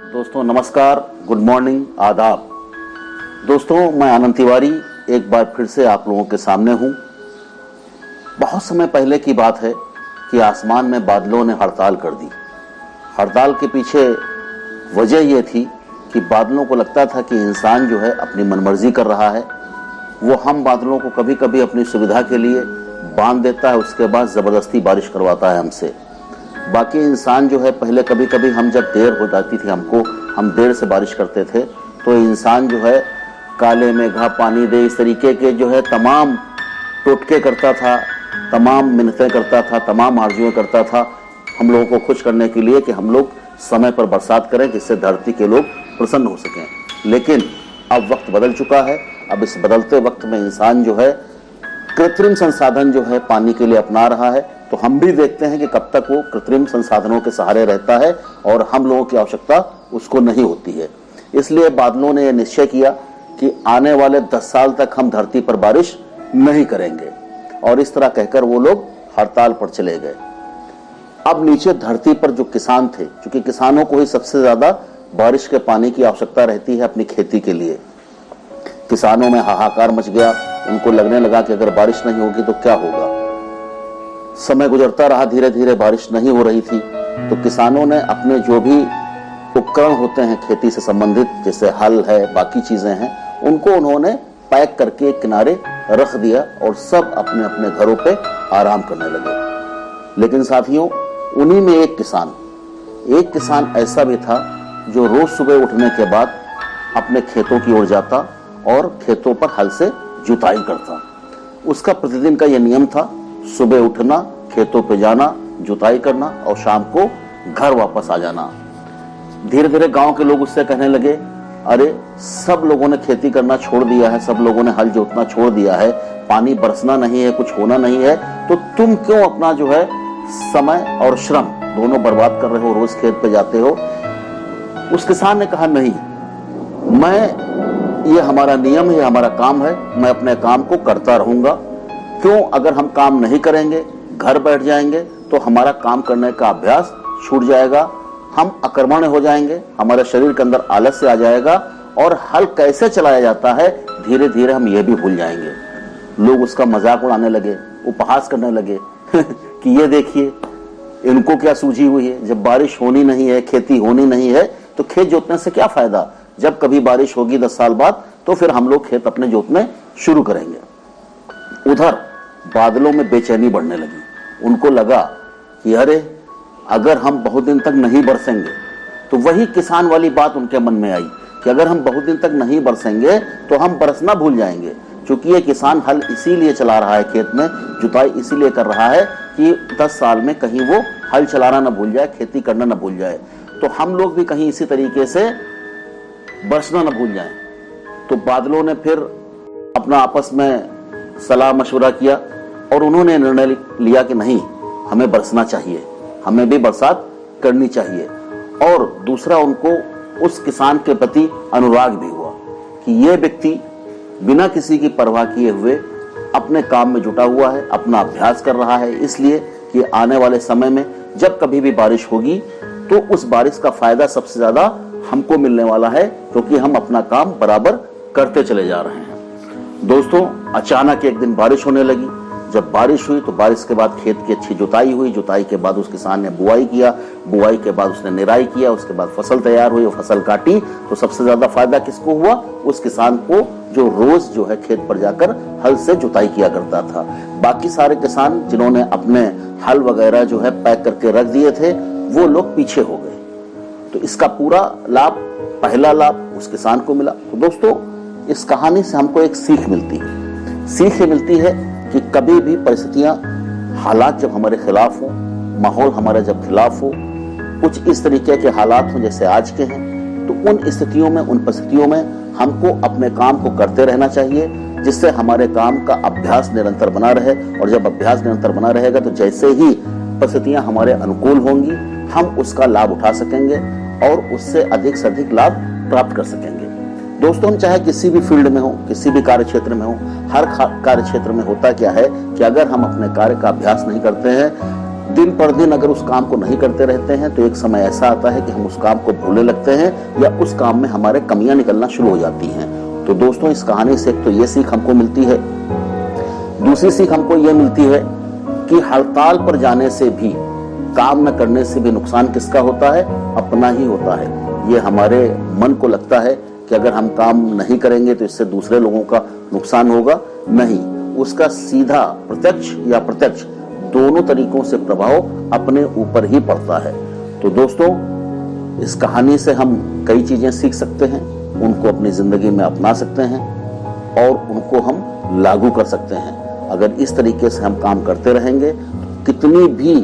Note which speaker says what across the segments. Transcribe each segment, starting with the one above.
Speaker 1: दोस्तों नमस्कार, good morning, आदाब। दोस्तों मैं आनंद तिवारी एक बार फिर से आप लोगों के सामने हूं। बहुत समय पहले की बात है कि आसमान में बादलों ने हड़ताल कर दी। हड़ताल के पीछे वजह यह थी कि बादलों को लगता था कि इंसान जो है अपनी मनमर्जी कर रहा है। वो हम बादलों को कभी कभी अपनी सुविधा के लिए बांध देता है, उसके बाद ज़बरदस्ती बारिश करवाता है हमसे। बाकी इंसान जो है पहले कभी कभी हम जब देर हो जाती थी हम देर से बारिश करते थे तो इंसान जो है काले मेघा पानी दे, इस तरीके के जो है तमाम टोटके करता था, तमाम मिन्नतें करता था, तमाम आरजुएं करता था हम लोगों को खुश करने के लिए कि हम लोग समय पर बरसात करें जिससे धरती के लोग प्रसन्न हो सकें। लेकिन अब वक्त बदल चुका है। अब इस बदलते वक्त में इंसान जो है कृत्रिम संसाधन जो है पानी के लिए अपना रहा है, तो हम भी देखते हैं कि कब तक वो कृत्रिम संसाधनों के सहारे रहता है और हम लोगों की आवश्यकता उसको नहीं होती है। इसलिए बादलों ने यह निश्चय किया कि आने वाले 10 साल तक हम धरती पर बारिश नहीं करेंगे और इस तरह कहकर वो लोग हड़ताल पर चले गए। अब नीचे धरती पर जो किसान थे, क्योंकि किसानों को ही सबसे ज्यादा बारिश के पानी की आवश्यकता रहती है अपनी खेती के लिए, किसानों में हाहाकार मच गया। उनको लगने लगा कि अगर बारिश नहीं होगी तो क्या होगा। समय गुजरता रहा, धीरे धीरे बारिश नहीं हो रही थी, तो किसानों ने अपने जो भी उपकरण होते हैं खेती से संबंधित, जैसे हल है, बाकी चीजें हैं, उनको उन्होंने पैक करके एक किनारे रख दिया और सब अपने अपने घरों पे आराम करने लगे। लेकिन साथियों, उन्हीं में एक किसान ऐसा भी था जो रोज सुबह उठने के बाद अपने खेतों की ओर जाता और खेतों पर हल से जुताई करता। उसका प्रतिदिन का यह नियम था, सुबह उठना, खेतों पे जाना, जुताई करना और शाम को घर वापस आ जाना। धीरे धीरे गांव के लोग उससे कहने लगे, अरे सब लोगों ने खेती करना छोड़ दिया है, सब लोगों ने हल जोतना छोड़ दिया है, पानी बरसना नहीं है, कुछ होना नहीं है, तो तुम क्यों अपना जो है समय और श्रम दोनों बर्बाद कर रहे हो, रोज खेत पे जाते हो। उस किसान ने कहा, नहीं, ये हमारा नियम है, हमारा काम है, मैं अपने काम को करता रहूंगा। क्यों, अगर हम काम नहीं करेंगे, घर बैठ जाएंगे तो हमारा काम करने का अभ्यास छूट जाएगा, हम अकर्मण्य हो जाएंगे, हमारे शरीर के अंदर आलस्य आ जाएगा और हल कैसे चलाया जाता है धीरे धीरे हम यह भी भूल जाएंगे। लोग उसका मजाक उड़ाने लगे, उपहास करने लगे कि ये देखिए इनको क्या सूझी हुई है, जब बारिश होनी नहीं है, खेती होनी नहीं है तो खेत जोतने से क्या फायदा, जब कभी बारिश होगी 10 साल बाद तो फिर हम लोग खेत अपने जोतने शुरू करेंगे। उधर बादलों में बेचैनी बढ़ने लगी। उनको लगा कि अरे अगर हम बहुत दिन तक नहीं बरसेंगे, तो वही किसान वाली बात उनके मन में आई कि अगर हम बहुत दिन तक नहीं बरसेंगे तो हम बरसना भूल जाएंगे। क्योंकि ये किसान हल इसीलिए चला रहा है, खेत में जुताई इसीलिए कर रहा है कि 10 साल में कहीं वो हल चलाना न भूल जाए, खेती करना न भूल जाए। तो हम लोग भी कहीं इसी तरीके से बरसना न भूल जाएं। तो बादलों ने फिर अपना आपस में सलाह मशवरा किया और उन्होंने निर्णय लिया कि नहीं, हमें बरसना चाहिए, हमें भी बरसात करनी चाहिए। और दूसरा, उनको उस किसान के प्रति अनुराग भी हुआ कि यह व्यक्ति बिना किसी की परवाह किए हुए अपने काम में जुटा हुआ है, अपना अभ्यास कर रहा है, इसलिए कि आने वाले समय में जब कभी भी बारिश होगी तो उस बारिश का फायदा सबसे ज्यादा हमको मिलने वाला है, क्योंकि हम अपना काम बराबर करते चले जा रहे हैं। दोस्तों, अचानक एक दिन बारिश होने लगी। जब बारिश हुई तो बारिश के बाद खेत की अच्छी जुताई हुई, जुताई के बाद उस किसान ने बुआई किया, बुआई के बाद उसने निराई किया, उसके बाद फसल तैयार हुई, फसल काटी, तो सबसे ज्यादा फायदा किसको हुआ, उस किसान को जो रोज जो है खेत पर जाकर हल से जुताई किया करता था। बाकी सारे किसान जिन्होंने अपने हल वगैरह जो है पैक करके रख दिए थे, वो लोग पीछे हो गए। तो इसका पूरा लाभ, पहला लाभ उस किसान को मिला। तो दोस्तों, इस कहानी से हमको एक सीख मिलती है। सीख ये मिलती है कि कभी भी परिस्थितियां, हालात जब हमारे खिलाफ हो, माहौल हमारे जब खिलाफ हो, कुछ इस तरीके के हालात हो जैसे आज के हैं, तो उन स्थितियों में, उन परिस्थितियों में हमको अपने काम को करते रहना चाहिए, जिससे हमारे काम का अभ्यास निरंतर बना रहे। और जब अभ्यास निरंतर बना रहेगा तो जैसे ही परिस्थितियां हमारे अनुकूल होंगी, हम उसका लाभ उठा सकेंगे और उससे अधिक से अधिक लाभ प्राप्त कर सकेंगे। दोस्तों, हम चाहे किसी भी फील्ड में हो, किसी भी कार्य क्षेत्र में हो, हर कार्य क्षेत्र में होता क्या है कि अगर हम अपने कार्य का अभ्यास नहीं करते हैं, दिन पर दिन अगर उस काम को नहीं करते रहते हैं तो एक समय ऐसा आता है कि हम उस काम को भूलने लगते हैं या उस काम में हमारे कमियां निकलना शुरू हो जाती हैं। तो दोस्तों, इस कहानी से एक तो ये सीख हमको मिलती है। दूसरी सीख हमको ये मिलती है कि हड़ताल पर जाने से भी, काम न करने से भी नुकसान किसका होता है? अपना ही होता है। ये हमारे मन को लगता है कि अगर हम काम नहीं करेंगे तो इससे दूसरे लोगों का नुकसान होगा। नहीं, उसका सीधा प्रत्यक्ष या अप्रत्यक्ष दोनों तरीकों से प्रभाव अपने ऊपर ही पड़ता है। तो दोस्तों, इस कहानी से हम कई चीजें सीख सकते हैं, उनको अपनी जिंदगी में अपना सकते हैं और उनको हम लागू कर सकते हैं। अगर इस तरीके से हम काम करते रहेंगे, कितनी भी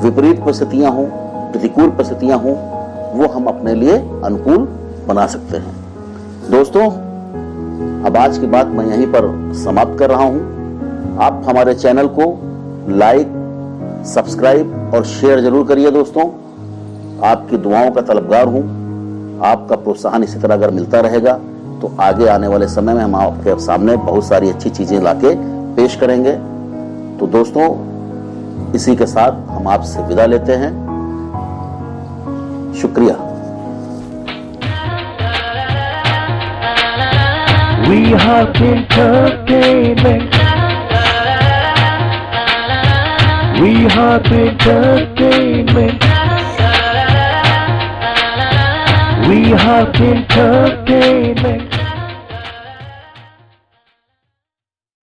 Speaker 1: विपरीत परिस्थितियां हों, प्रतिकूल परिस्थितियां हों, वो हम अपने लिए अनुकूल बना सकते हैं। दोस्तों, अब आज की बात मैं यहीं पर समाप्त कर रहा हूं। आप हमारे चैनल को लाइक, सब्सक्राइब और शेयर जरूर करिए। दोस्तों, आपकी दुआओं का तलबगार हूं। आपका प्रोत्साहन इसी तरह अगर मिलता रहेगा तो आगे आने वाले समय में हम आपके सामने बहुत सारी अच्छी चीजें लाके पेश करेंगे। तो दोस्तों, इसी के साथ हम आपसे विदा लेते हैं। शुक्रिया।
Speaker 2: We have entertainment. We have entertainment. We have entertainment.